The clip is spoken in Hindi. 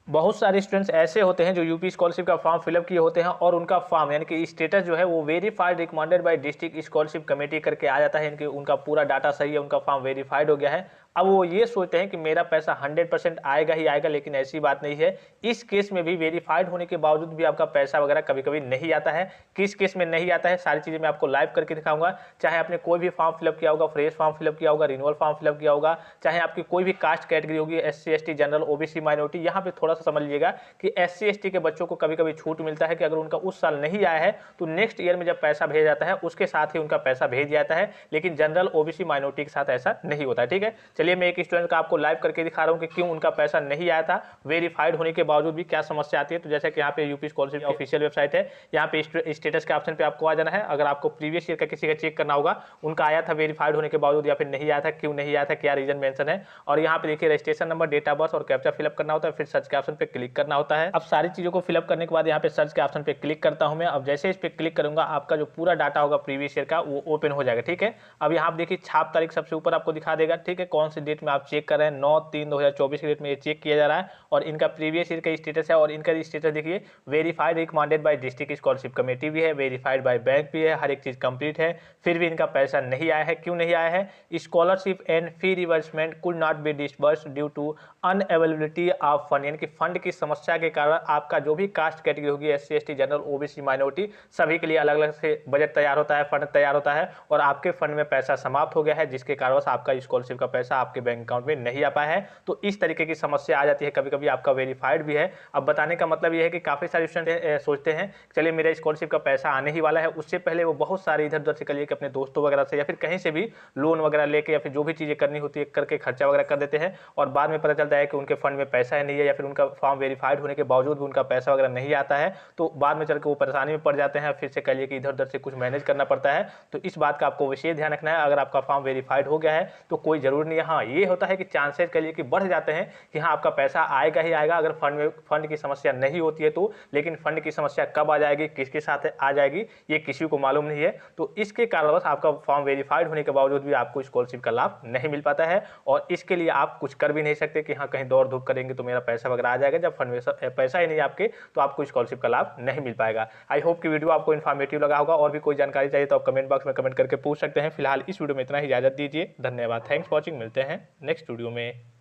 बहुत सारे स्टूडेंट्स ऐसे होते हैं जो यूपी स्कॉलरशिप का फॉर्म फिलअप किए होते हैं और उनका फॉर्म यानी कि स्टेटस जो है वो verified recommended by district scholarship committee करके आ जाता है, यानी कि उनका पूरा डाटा सही है, उनका फॉर्म वेरीफाइड हो गया है। अब वो ये सोचते हैं कि मेरा पैसा 100% आएगा ही आएगा, लेकिन ऐसी बात नहीं है। इस केस में भी वेरीफाइड होने के बावजूद भी आपका पैसा वगैरह कभी कभी नहीं आता है। किस केस में नहीं आता है, सारी चीज़ें मैं आपको लाइव करके दिखाऊंगा। चाहे आपने कोई भी फॉर्म फिलअप किया होगा, फ्रेश फॉर्म फिलअप किया होगा, रिन्यूअल फॉर्म फिलअप किया होगा, चाहे आपकी कोई भी कास्ट कैटेगरी होगी, SC ST general OBC minority, यहाँ पे थोड़ा सा समझ लीजिएगा कि SC ST के बच्चों को कभी कभी छूट मिलता है कि अगर उनका उस साल नहीं आया है तो नेक्स्ट ईयर में जब पैसा भेजा जाता है उसके साथ ही उनका पैसा भेज जाता है, लेकिन जनरल OBC माइनॉरिटी के साथ ऐसा नहीं होता है। ठीक है, चलिए मैं एक स्टूडेंट का आपको लाइव करके दिखा रहा हूँ कि क्यों उनका पैसा नहीं आया था, वेरीफाइड होने के बावजूद भी क्या समस्या आती है। तो जैसे कि यहाँ पे यूपी स्कॉलरशिप ऑफिशियल वेबसाइट है, यहाँ पे स्टेटस के ऑप्शन पे आपको आ जाना है। अगर आपको प्रीवियस ईयर का किसी का चेक करना होगा, उनका आया था वेरीफाइड होने के बावजूद या फिर नहीं आया था, क्यों नहीं आया था, क्या रीजन मेंशन है, और यहाँ पे देखिए registration number, date of birth और कैप्चा फिलअप करना होता है, फिर सर्च के ऑप्शन पे क्लिक करना होता है। अब सारी चीजों को फिलअप करने के बाद यहाँ पे सर्च के ऑप्शन पे क्लिक करता हूँ मैं। अब जैसे इस पे क्लिक करूंगा आपका जो पूरा डाटा होगा प्रीवियस ईयर का वो ओपन हो जाएगा। ठीक है, अब यहाँ आप देखिए छाप तारीख सबसे ऊपर आपको दिखा देगा। ठीक है, कौन सी डेट में आप चेक कर रहे हैं, 9/3/2024 की डेट में ये चेक किया जा रहा है और इनका प्रीवियस ईयर का स्टेटस है। और इनका स्टेटस देखिए verified recommended by district scholarship committee भी है, वेरीफाइड बाय बैंक भी है, हर एक चीज कंप्लीट है, फिर भी इनका पैसा नहीं आया है। क्यों नहीं आया है? Scholarship and fee reimbursement could not be disbursed due to unavailability of fund, यानी कि फंड की समस्या के कारण आपका जो भी कास्ट कैटेगरी होगी, SC ST general OBC minority, सभी के लिए अलग अलग से बजट तैयार होता है, फंड तैयार होता है और आपके फंड में पैसा समाप्त हो गया है, जिसके कारण आपका स्कॉलरशिप का पैसा आपके बैंक अकाउंट में नहीं आ पाया है। तो इस तरीके की समस्या आ जाती है, कभी कभी आपका वेरीफाइड भी है। अब बताने का मतलब यह है कि काफी सारे स्टूडेंट सोचते हैं चलिए मेरा स्कॉलरशिप का पैसा आने ही वाला है, उससे पहले वो बहुत सारे इधर उधर से करिए कि अपने दोस्तों वगैरह से या फिर कहीं से भी लोन वगैरह लेके या फिर जो भी चीजें करनी होती है करके खर्चा वगैरह कर देते हैं और बाद में पता चलता है कि उनके फंड में पैसा ही नहीं है या फिर उनका फॉर्म वेरीफाइड होने के बावजूद भी उनका पैसा वगैरह नहीं आता है। तो बाद में चल के वो परेशानी में पड़ जाते हैं, फिर से कहिए कि इधर उधर से कुछ मैनेज करना पड़ता है। तो इस बात का आपको विशेष ध्यान रखना है। अगर आपका फॉर्म वेरीफाइड हो गया है तो कोई जरूर नहीं है, हाँ ये होता है कि चांसेस कहिए कि बढ़ जाते हैं कि हाँ आपका पैसा आएगा ही आएगा अगर फंड की समस्या नहीं होती है तो, लेकिन फंड की समस्या कब आ जाएगी, किसके साथ आ जाएगी, ये किसी को मालूम नहीं है। तो इसके कारणवश आपका फॉर्म वेरीफाइड होने के बावजूद भी आपको स्कॉलरशिप का लाभ नहीं मिल पाता है और इसके लिए आप कुछ कर भी नहीं सकते कि हाँ कहीं दौड़ धूप करेंगे तो मेरा पैसा वगैरह आ जाएगा। जब फंड में पैसा ही नहीं आपके तो आपको स्कॉलरशिप का लाभ नहीं मिल पाएगा। आई होप कि वीडियो आपको इन्फॉर्मेटिव लगा होगा। और भी कोई जानकारी चाहिए तो आप कमेंट बॉक्स में कमेंट करके पूछ सकते हैं। फिलहाल इस वीडियो में इतना ही, इजाजत दीजिए, धन्यवाद, थैंक्स फॉर वॉचिंग, मिलते हैं नेक्स्ट वीडियो में।